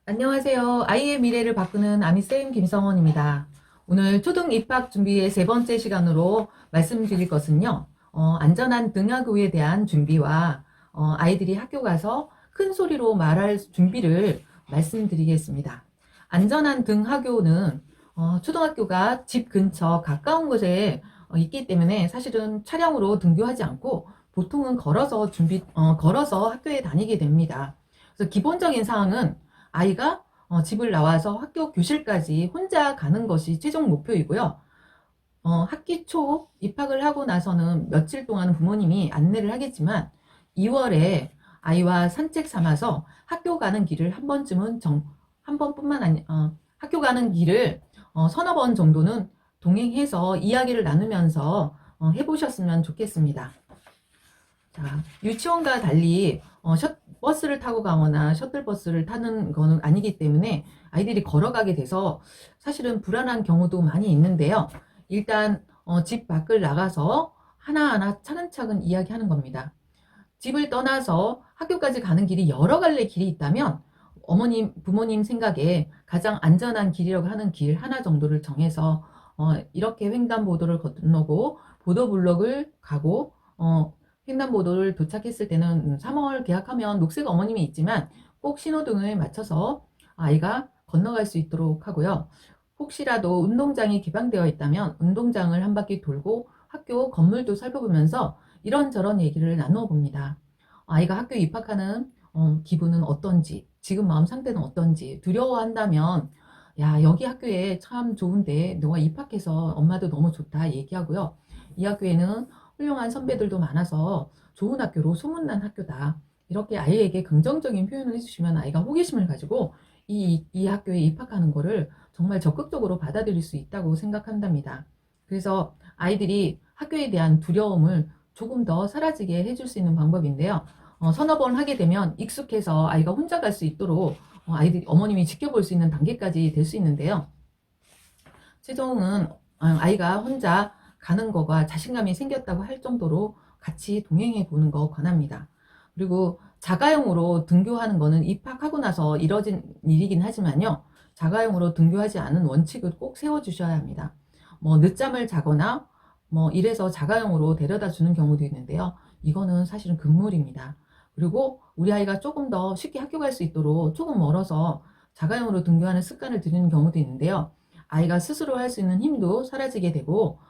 안녕하세요. 아이의 미래를 바꾸는 아미쌤 김성원입니다. 오늘 초등 입학 준비의 세 번째 시간으로 말씀드릴 것은요. 안전한 등하교에 대한 준비와 아이들이 학교 가서 큰 소리로 말할 준비를 말씀드리겠습니다. 안전한 등하교는 초등학교가 집 근처 가까운 곳에 있기 때문에 사실은 차량으로 등교하지 않고 보통은 걸어서 학교에 다니게 됩니다. 그래서 기본적인 사항은 아이가 집을 나와서 학교 교실까지 혼자 가는 것이 최종 목표이고요. 학기 초 입학을 하고 나서는 며칠 동안 부모님이 안내를 하겠지만 2월에 아이와 산책 삼아서 학교 가는 길을 한 번뿐만 아니 학교 가는 길을 서너 번 정도는 동행해서 이야기를 나누면서 해보셨으면 좋겠습니다. 자, 유치원과 달리 버스를 타고 가거나 셔틀버스를 타는 거는 아니기 때문에 아이들이 걸어가게 돼서 사실은 불안한 경우도 많이 있는데요. 일단 집 밖을 나가서 하나하나 차근차근 이야기하는 겁니다. 집을 떠나서 학교까지 가는 길이 여러 갈래 길이 있다면 부모님 생각에 가장 안전한 길이라고 하는 길 하나 정도를 정해서 이렇게 횡단보도를 건너고 보도블록을 가고 횡단보도를 도착했을 때는 3월 계약하면 녹색 어머님이 있지만 꼭 신호등을 맞춰서 아이가 건너갈 수 있도록 하고요. 혹시라도 운동장이 개방되어 있다면 운동장을 한 바퀴 돌고 학교 건물도 살펴보면서 이런저런 얘기를 나누어 봅니다. 아이가 학교에 입학하는 기분은 어떤지, 지금 마음 상태는 어떤지, 두려워한다면 야, 여기 학교에 참 좋은데 너가 입학해서 엄마도 너무 좋다 얘기하고요. 이 학교에는 훌륭한 선배들도 많아서 좋은 학교로 소문난 학교다. 이렇게 아이에게 긍정적인 표현을 해주시면 아이가 호기심을 가지고 이 학교에 입학하는 거를 정말 적극적으로 받아들일 수 있다고 생각한답니다. 그래서 아이들이 학교에 대한 두려움을 조금 더 사라지게 해줄 수 있는 방법인데요. 서너 번 하게 되면 익숙해서 아이가 혼자 갈 수 있도록 어머님이 지켜볼 수 있는 단계까지 될 수 있는데요. 최종은 아이가 혼자 가는 거가 자신감이 생겼다고 할 정도로 같이 동행해 보는 거 권합니다. 그리고 자가용으로 등교하는 거는 입학하고 나서 이뤄진 일이긴 하지만요. 자가용으로 등교하지 않은 원칙을 꼭 세워주셔야 합니다. 뭐 늦잠을 자거나 뭐 이래서 자가용으로 데려다 주는 경우도 있는데요. 이거는 사실은 금물입니다. 그리고 우리 아이가 조금 더 쉽게 학교 갈 수 있도록 조금 멀어서 자가용으로 등교하는 습관을 들이는 경우도 있는데요. 아이가 스스로 할 수 있는 힘도 사라지게 되고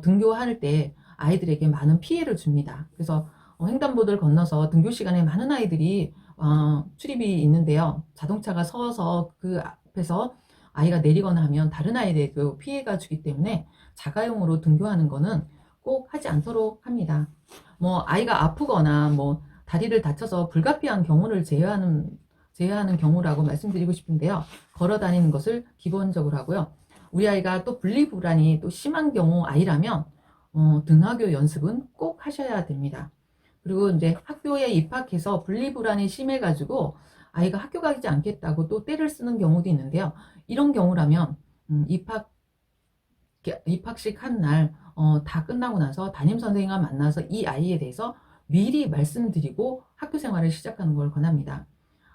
등교할 때 아이들에게 많은 피해를 줍니다. 그래서 횡단보도를 건너서 등교 시간에 많은 아이들이 출입이 있는데요. 자동차가 서서 그 앞에서 아이가 내리거나 하면 다른 아이들에게 피해가 주기 때문에 자가용으로 등교하는 거는 꼭 하지 않도록 합니다. 뭐 아이가 아프거나 뭐 다리를 다쳐서 불가피한 경우를 제외하는 경우라고 말씀드리고 싶은데요. 걸어 다니는 것을 기본적으로 하고요. 우리 아이가 또 분리불안이 또 심한 경우 아이라면 등하교 연습은 꼭 하셔야 됩니다. 그리고 이제 학교에 입학해서 분리불안이 심해가지고 아이가 학교 가지 않겠다고 또 떼를 쓰는 경우도 있는데요. 이런 경우라면 입학식 한 날 다 끝나고 나서 담임 선생님과 만나서 이 아이에 대해서 미리 말씀드리고 학교 생활을 시작하는 걸 권합니다.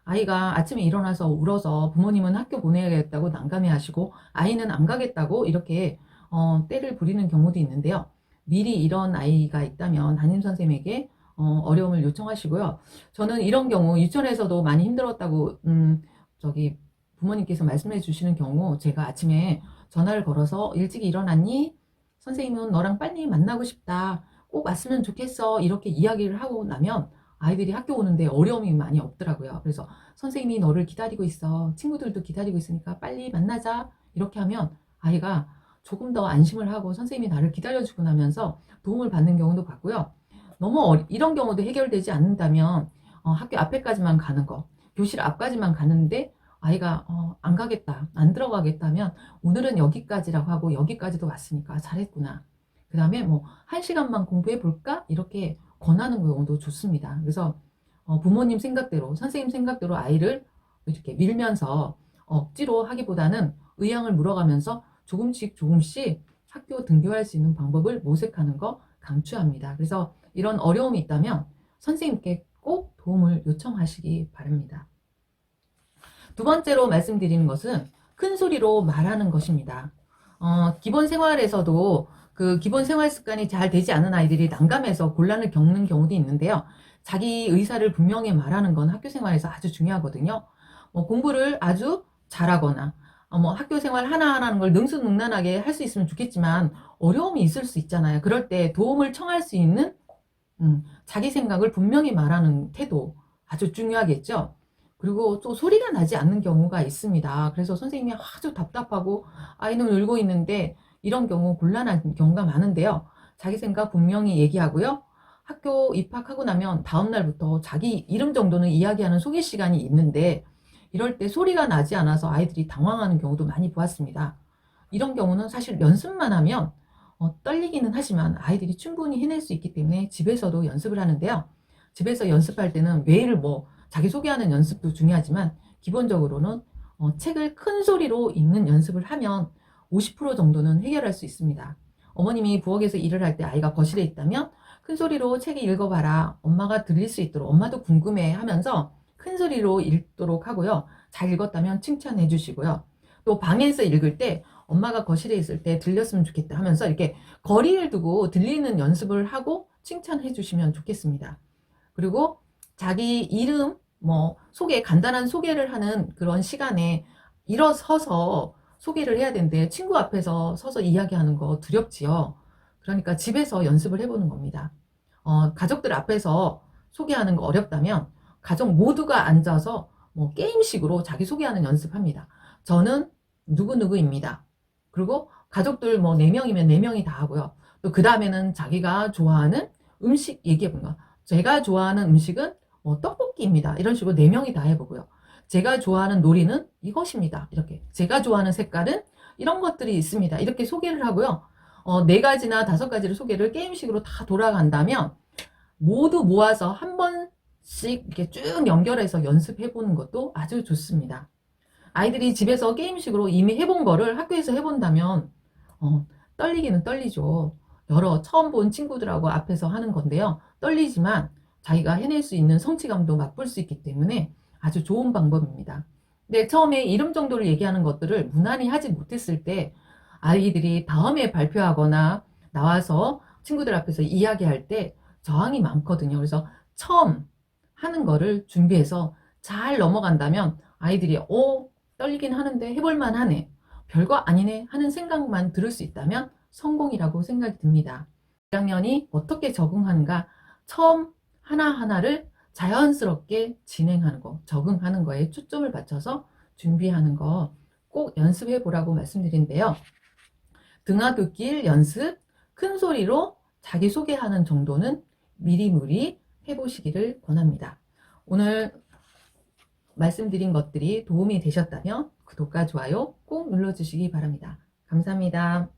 아이가 아침에 일어나서 울어서 부모님은 학교 보내야겠다고 난감해 하시고 아이는 안 가겠다고 이렇게 떼를 부리는 경우도 있는데요. 미리 이런 아이가 있다면 담임선생님에게 어려움을 요청하시고요. 저는 이런 경우 유치원에서도 많이 힘들었다고 저기 부모님께서 말씀해 주시는 경우 제가 아침에 전화를 걸어서 일찍 일어났니? 선생님은 너랑 빨리 만나고 싶다. 꼭 왔으면 좋겠어. 이렇게 이야기를 하고 나면 아이들이 학교 오는데 어려움이 많이 없더라고요. 그래서 선생님이 너를 기다리고 있어. 친구들도 기다리고 있으니까 빨리 만나자. 이렇게 하면 아이가 조금 더 안심을 하고 선생님이 나를 기다려주고 나면서 도움을 받는 경우도 봤고요. 이런 경우도 해결되지 않는다면 학교 앞에까지만 가는 거, 교실 앞까지만 가는데 아이가 안 가겠다, 안 들어가겠다면 오늘은 여기까지라고 하고 여기까지도 왔으니까 잘했구나. 그 다음에 뭐 1시간만 공부해 볼까? 이렇게 권하는 경우도 좋습니다. 그래서 부모님 생각대로, 선생님 생각대로 아이를 이렇게 밀면서 억지로 하기보다는 의향을 물어가면서 조금씩 조금씩 학교 등교할 수 있는 방법을 모색하는 거 강추합니다. 그래서 이런 어려움이 있다면 선생님께 꼭 도움을 요청하시기 바랍니다. 두 번째로 말씀드리는 것은 큰 소리로 말하는 것입니다. 기본 생활에서도 그 기본 생활 습관이 잘 되지 않은 아이들이 난감해서 곤란을 겪는 경우도 있는데요. 자기 의사를 분명히 말하는 건 학교 생활에서 아주 중요하거든요. 공부를 아주 잘하거나 학교 생활 하나하나는 걸 능수능란하게 할 수 있으면 좋겠지만 어려움이 있을 수 있잖아요. 그럴 때 도움을 청할 수 있는 자기 생각을 분명히 말하는 태도 아주 중요하겠죠. 그리고 또 소리가 나지 않는 경우가 있습니다. 그래서 선생님이 아주 답답하고 아이는 울고 있는데 이런 경우 곤란한 경우가 많은데요. 자기 생각 분명히 얘기하고요. 학교 입학하고 나면 다음 날부터 자기 이름 정도는 이야기하는 소개 시간이 있는데 이럴 때 소리가 나지 않아서 아이들이 당황하는 경우도 많이 보았습니다. 이런 경우는 사실 연습만 하면 떨리기는 하지만 아이들이 충분히 해낼 수 있기 때문에 집에서도 연습을 하는데요. 집에서 연습할 때는 매일 자기소개하는 연습도 중요하지만 기본적으로는 책을 큰 소리로 읽는 연습을 하면 50% 정도는 해결할 수 있습니다. 어머님이 부엌에서 일을 할 때 아이가 거실에 있다면 큰 소리로 책을 읽어봐라. 엄마가 들릴 수 있도록 엄마도 궁금해 하면서 큰 소리로 읽도록 하고요. 잘 읽었다면 칭찬해 주시고요. 또 방에서 읽을 때 엄마가 거실에 있을 때 들렸으면 좋겠다 하면서 이렇게 거리를 두고 들리는 연습을 하고 칭찬해 주시면 좋겠습니다. 그리고 자기 이름 간단한 소개를 하는 그런 시간에 일어서서 소개를 해야 되는데 친구 앞에서 서서 이야기하는 거 두렵지요. 그러니까 집에서 연습을 해보는 겁니다. 가족들 앞에서 소개하는 거 어렵다면 가족 모두가 앉아서 게임식으로 자기 소개하는 연습합니다. 저는 누구누구입니다. 그리고 가족들 4명이면 4명이 다 하고요. 또 그 다음에는 자기가 좋아하는 음식 얘기해보는 거. 제가 좋아하는 음식은 떡볶이입니다. 이런 식으로 4명이 다 해보고요. 제가 좋아하는 놀이는 이것입니다. 이렇게. 제가 좋아하는 색깔은 이런 것들이 있습니다. 이렇게 소개를 하고요. 4가지나 5가지를 소개를 게임식으로 다 돌아간다면 모두 모아서 한 번씩 이렇게 쭉 연결해서 연습해보는 것도 아주 좋습니다. 아이들이 집에서 게임식으로 이미 해본 거를 학교에서 해본다면 떨리기는 떨리죠. 여러 처음 본 친구들하고 앞에서 하는 건데요. 떨리지만 자기가 해낼 수 있는 성취감도 맛볼 수 있기 때문에 아주 좋은 방법입니다. 근데 처음에 이름 정도를 얘기하는 것들을 무난히 하지 못했을 때 아이들이 다음에 발표하거나 나와서 친구들 앞에서 이야기할 때 저항이 많거든요. 그래서 처음 하는 거를 준비해서 잘 넘어간다면 아이들이 떨리긴 하는데 해볼만 하네. 별거 아니네 하는 생각만 들을 수 있다면 성공이라고 생각이 듭니다. 1학년이 어떻게 적응하는가 처음 하나하나를 자연스럽게 진행하는 거, 적응하는 거에 초점을 맞춰서 준비하는 거 꼭 연습해 보라고 말씀드린데요. 등하굣길 연습, 큰 소리로 자기소개하는 정도는 미리미리 해보시기를 권합니다. 오늘 말씀드린 것들이 도움이 되셨다면 구독과 좋아요 꼭 눌러주시기 바랍니다. 감사합니다.